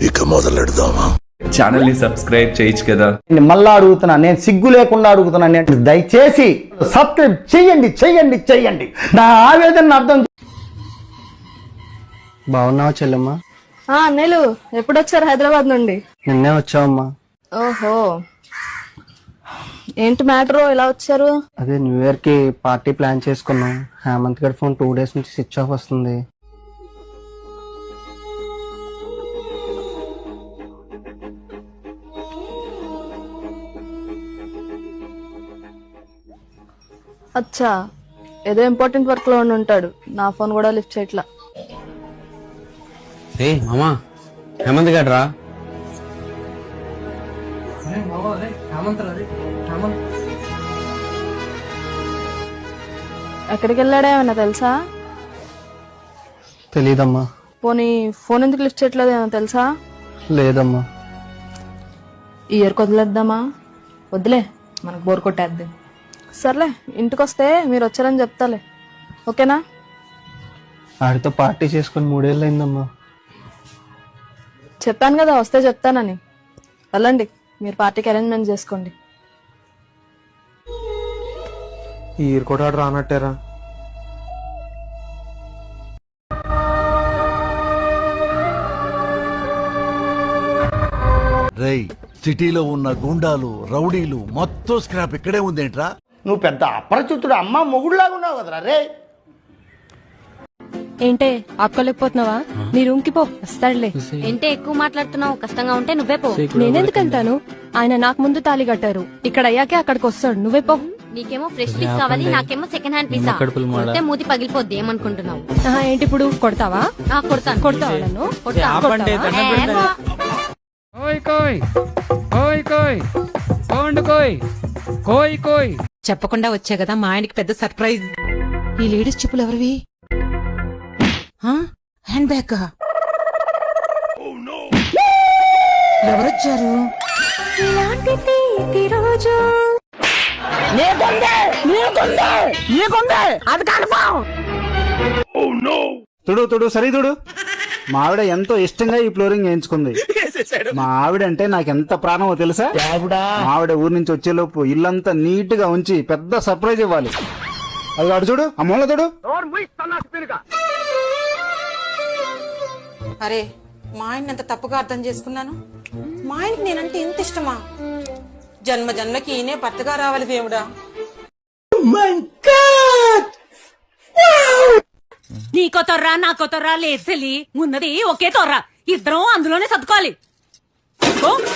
ఇక మొదలెడదామా? ఛానల్ ని సబ్స్క్రైబ్ చేయొచ్చు కదా. నేను మళ్ళా అడుగుతున్నా, నేను సిగ్గు లేకుండా అడుగుతున్నా, నేను దయచేసి సబ్స్క్రైబ్ చెయ్యండి చెయ్యండి చెయ్యండి. నా ఆవేదన అర్థం. బాగున్నావా చెల్లెమ్మా? అన్నయ్యలు ఎప్పుడొచ్చారు హైదరాబాద్ నుండి? నిన్నే వచ్చావమ్మా. ఓహో, ఏంటి మ్యాటర్, ఎలా వచ్చారు? అదే న్యూ ఇయర్ కి పార్టీ ప్లాన్ చేసుకున్నాం. హేమంత్ గారి ఫోన్ 2 days నుంచి స్విచ్ ఆఫ్ వస్తుంది. అచ్చా, ఏదో ఇంపార్టెంట్ వర్క్ లో ఉండి ఉంటాడు. నా ఫోన్ కూడా లిఫ్ట్ చేయట్లా. మామా, హేమంత్ గారు రా. ఎక్కడికి వెళ్ళాడా ఏమన్నా తెలుసా? తెలీదమ్మా. పోనీ ఫోన్ ఎందుకు లిఫ్ట్ చేయట్లేదు ఏమన్నా తెలుసా? లేదమ్మా. ఈ ఇయర్ వదిలేద్దామా? వద్దులే, మనకు బోర్ కొట్టేద్ది. సర్లే, ఇంటికి వస్తే మీరు వచ్చారని చెప్తాలే, ఓకేనా? ఆడితో పార్టీ చేసుకుని 3 ఏళ్ళు అయిందమ్మా. చెప్పాను కదా వస్తే చెప్తానని. వెళ్ళండి, మీరు పార్టీకి అరేంజ్మెంట్ చేసుకోండి. ఈ ఇయర్ కూడా రానట్టారా? రేయ్, సిటీలో ఉన్న గుండాలు రౌడీలు మొత్తం స్క్రాప్ ఇక్కడే ఉందేంట్రా? నువ్వు పెద్ద అపరిచితుడు అమ్మ మొగుడులాగా ఉన్నావు కదరా రే. ఏంటే ఆపుకోలేకపోతున్నావా? నీ రూమ్ కి పో, వస్తాడులే. ఏంటే ఎక్కువ మాట్లాడుతున్నావు? కష్టంగా ఉంటే నువ్వే పో. నేనెందుకంటాను? ఆయన నాకు ముందు తాళి కట్టారు. ఇక్కడ అయ్యాకే అక్కడికి వస్తాడు. నువ్వే పో. నీకేమో ఫ్రెష్ పీస్ కావాలి, నాకేమో సెకండ్ హ్యాండ్ పీస్. కొడితే మూతి పగిలిపోద్ది, ఏమనుకుంటున్నావు? ఏంటి ఇప్పుడు కొడతావా? కొడతాను. కొడతావా నన్ను? చెప్పకుండా వచ్చా కదా మా ఆయనకి పెద్ద సర్ప్రైజ్. ఈ లేడీస్ చెప్పులు ఎవరివి? Hand bag. ఎవరొచ్చారు? తుడు తుడు సరి తుడు. మా ఆవిడ ఎంతో ఇష్టంగా ఈ ఫ్లోరింగ్ వేయించుకుంది. మా ఆవిడ అంటే నాకెంత ప్రాణమో తెలుసా? మా ఆవిడ ఊరి నుంచి వచ్చేలోపు ఇల్లంతా నీట్ గా ఉంచి పెద్ద సర్ప్రైజ్ ఇవ్వాలి. అది అడు చూడు, ఆ మూల చూడు. అరే, మా ఆయన ఎంత తప్పుగా అర్థం చేసుకున్నాను. మా ఆయనకి నేనంటే ఇంత ఇష్టమా? జన్మ జన్మకి ఈయనే భర్తగా రావాలి దేవుడా. నీకో తొర్రా నాకో తొర్రా లేదు చెల్లి, ఉన్నది ఒకే తొర్రా, ఇద్దరం అందులోనే సర్దుకోవాలి.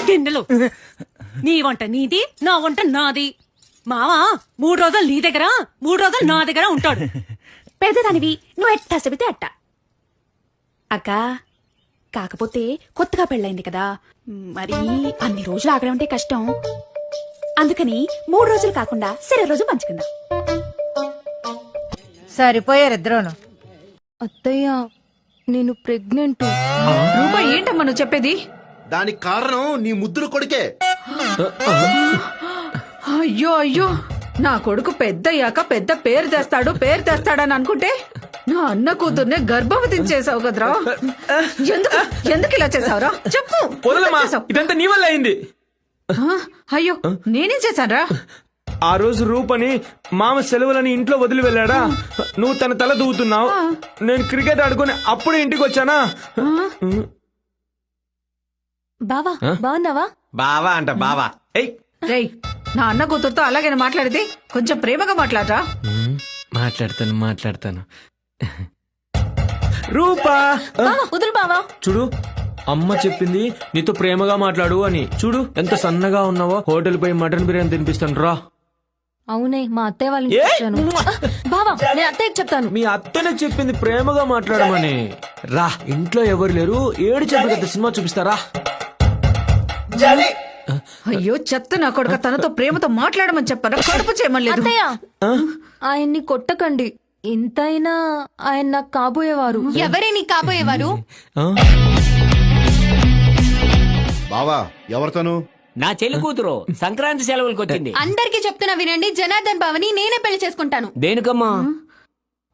గిన్నెలు నీ వంట నీది, నా వంట నాది. మావా 3 రోజులు నీ దగ్గర 3 రోజులు నా దగ్గర ఉంటాడు. పెద్దదానివి నువ్వు ఎట్టా చెబితే అట్టా. అక్క, కాకపోతే కొత్తగా పెళ్ళైంది కదా, మరి అన్ని రోజులు ఆగడం అంటే కష్టం. అందుకని 3 రోజులు కాకుండా సరే రోజు పంచుకుందాం. సరిపోయారు ఇద్దరును. అత్తయ్య, నేను ప్రెగ్నెంట్. రూపాయి ఏంటమ్మా నువ్వు చెప్పేది? దానికి కారణం నీ ముద్దుల కొడుకే. అయ్యో అయ్యో, నా కొడుకు పెద్దయ్యాక పెద్ద పేరు తెస్తాడని అనుకుంటే నా అన్న కూతుర్నే గర్భవతిని చేసావు కదరా. ఎందుకు ఇలా చేసావురా? చెప్పు. ఇదంతా నీ వల్ల అయింది. అయ్యో, నేనేం చేశానరా? ఆ రోజు రూపని మామ సెలవులని ఇంట్లో వదిలి వెళ్ళాడా, నువ్వు తన తల దూవుతున్నావు. నేను క్రికెట్ ఆడుకుని అప్పుడే ఇంటికి వచ్చానా. బావా బాగున్నావా? బావా అంట బావా. రేయ్, నా అన్న కూతురుతో అలాగే మాట్లాడితే కొంచెం ప్రేమగా మాట్లాడరా. మాట్లాడతాను. రూపా వదులు బావా. చూడు, అమ్మ చెప్పింది నీతో ప్రేమగా మాట్లాడు అని. చూడు ఎంత సన్నగా ఉన్నావో. హోటల్ పోయి మటన్ బిర్యానీ తినిపిస్తాను రా. అవునే, మా అత్తయ్య వాళ్ళని చూశాను. బావా, నేను అత్తయ్యకి చెప్తాను. మీ అత్తనే చెప్పింది ప్రేమగా మాట్లాడమని. రా, ఇంట్లో ఎవరు లేరు, ఏడు చెప్పి కదా సినిమా చూపిస్తారా. అయ్యో చెత్త నా కొడుక, తనతో ప్రేమతో మాట్లాడమని చెప్పారా? కడుపు చేయమలేదు. అత్తయ్య, ఆయన్ని కొట్టకండి. ఇంతైనా ఆయన నాకు కాబోయేవారు. ఎవరే నీకు కాబోయేవారు? బావా, ఎవరితోను? నా చెల్లి కూతురు సంక్రాంతి సెలవులకు వచ్చింది. అందరికి చెప్తున్నా వినండి, జనార్దన్ బావని నేనే పెళ్లి చేసుకుంటాను. దేనికమ్మా?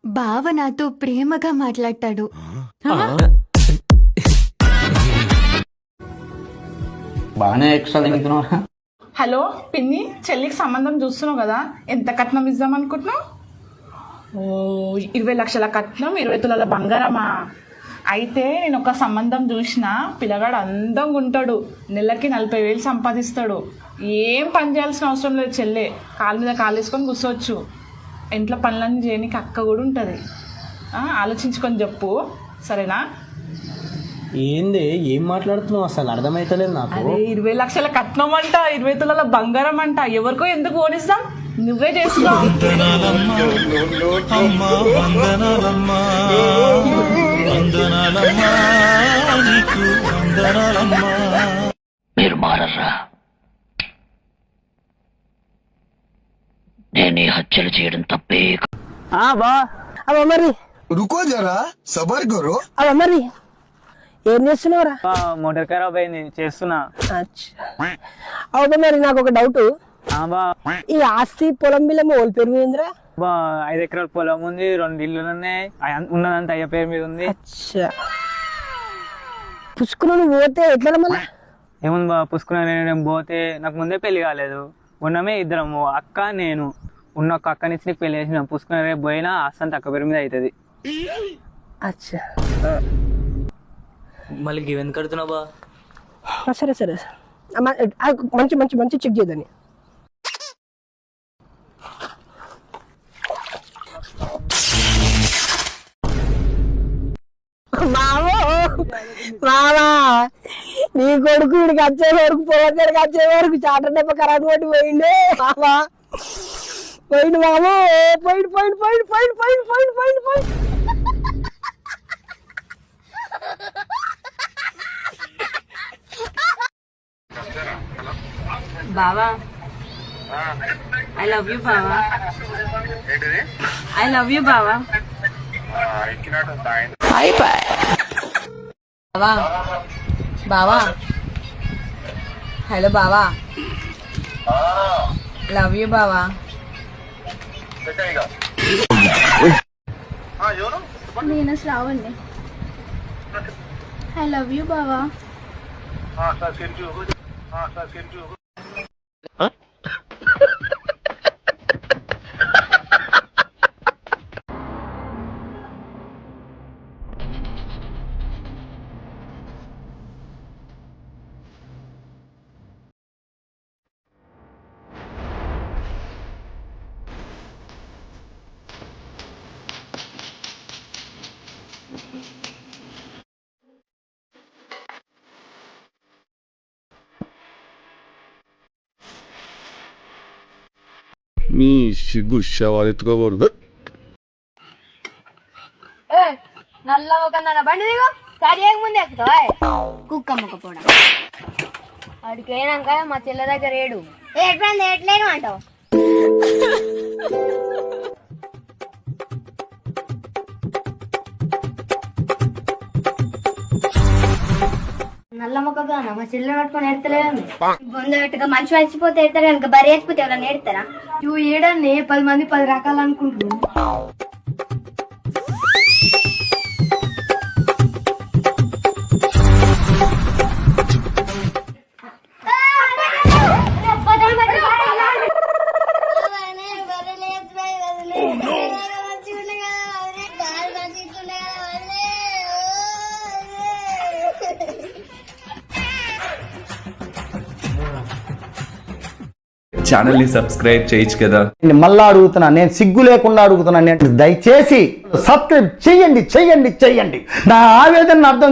బావ నాతో ప్రేమగా మాట్లాడతాడు. బాగానే ఎక్స్ట్రా తింటున్నారా? హలో పిన్ని, చెల్లికి సంబంధం చూస్తున్నావు కదా, ఎంత కట్నం ఇద్దాం అనుకుంటున్నావు? ఓ 20 లక్షల కట్నం, 20 తులాల బంగారమా? అయితే నేను ఒక సంబంధం చూసిన, పిల్లగాడు అందంగా ఉంటాడు, నెలకి 40,000 సంపాదిస్తాడు, ఏం పని చేయాల్సిన అవసరం లేదు. చెల్లె కాలు మీద కాలు వేసుకొని కూర్చోవచ్చు, ఇంట్లో పనులన్నీ చేయడానికి అక్క కూడా ఉంటుంది. ఆలోచించుకొని చెప్పు, సరేనా? ఏంది, ఏం మాట్లాడుతున్నావు అసలు అర్థమైతలేదు నాకు. అదే 20 లక్షల కట్నం అంట, 20 తులాల బంగారం అంట. ఎవరికో ఎందుకు ఓనిస్తాం, నువ్వే చేసుకో. మీరు మారర్రా. నేను హత్యలు చేయడం తప్పే. బా అవ మరి రుకో జరా సబర్ కరో. అవ మరి ఏం చేస్తున్నావురా? మోటార్ ఖరాబ్ అయింది, చేస్తున్నా. అవునా, మరి నాకు ఒక డౌట్. ఈ ఆస్తి పొలం బిల్లము ఓల్ పేరు మీద ఉందిరా? 5 ఎకరాల పొలం ఉంది, 2 ఇల్లులు ఉన్నాయి, ఉన్నదంతా అయ్య పేరు మీద ఉంది. పుష్కులు పోతే ఎట్లా మళ్ళీ? ఏముంది బా, పుష్కున్న పోతే నాకు ముందే పెళ్లి కాలేదు, ఉన్నమే ఇద్దరము, అక్క నేను. ఉన్న ఒక అక్కనిచ్చి నీకు పెళ్లి చేసిన, పుష్కున్న రేపు పోయినా అస్సంత అక్క పేరు మీద అవుతుంది. అచ్చా, మళ్ళీ గివెందుకు కడుతున్నావు బా? సరే సరే, మంచి మంచి మంచి చెక్ చేయదని. మామా, నీ కొడుకు వీడికి వచ్చే వరకు, పోవడానికి వచ్చే వరకు చాటర్ డెప్ప కరెంట్ కొట్టి పోయిండే మామా. పోయిండు మామా, పోయిండు పోయిండు పోయిండు పోయిండు పోయిండు పోయిండు పోయిండు పోయిండు. బావా, ఐ లవ్ యూ బావా, ఐ లవ్ యూ బావా. బావా బావా, హలో బావా, లవ్ యూ బావా. నేను శ్రావణ్ణి. ఐ లవ్ యూ బావా. మీ సిగ్గు శవాలు ఎత్తుకోకూడదు. నల్ల ఒక బండి దిగు, సరి ముందు ఎక్కుతావా? కుక్క ముక్క పోవడం అడికి అయినాక మా చెల్లె దగ్గర ఏడు ఎట్లేను అంటావు. నల్ల మొక్కగా మా చెల్లె పట్టుకొని ఎడతలేదు. బొంద పెట్టుగా మనిషి మర్చిపోతే ఎడతారు కనుక బరి ఎత్తిపోతే ఎవరైనా ఎడతారా? నువ్వు ఏడని 10 మంది 10 రకాలు అనుకుంటున్నావు. ఛానల్ ని సబ్స్క్రైబ్ చేయొచ్చు కదా. మళ్ళా అడుగుతున్నా, నేను సిగ్గు లేకుండా అడుగుతున్నా, దయచేసి సబ్స్క్రైబ్ చెయ్యండి చెయ్యండి చెయ్యండి. నా ఆవేదన అర్థం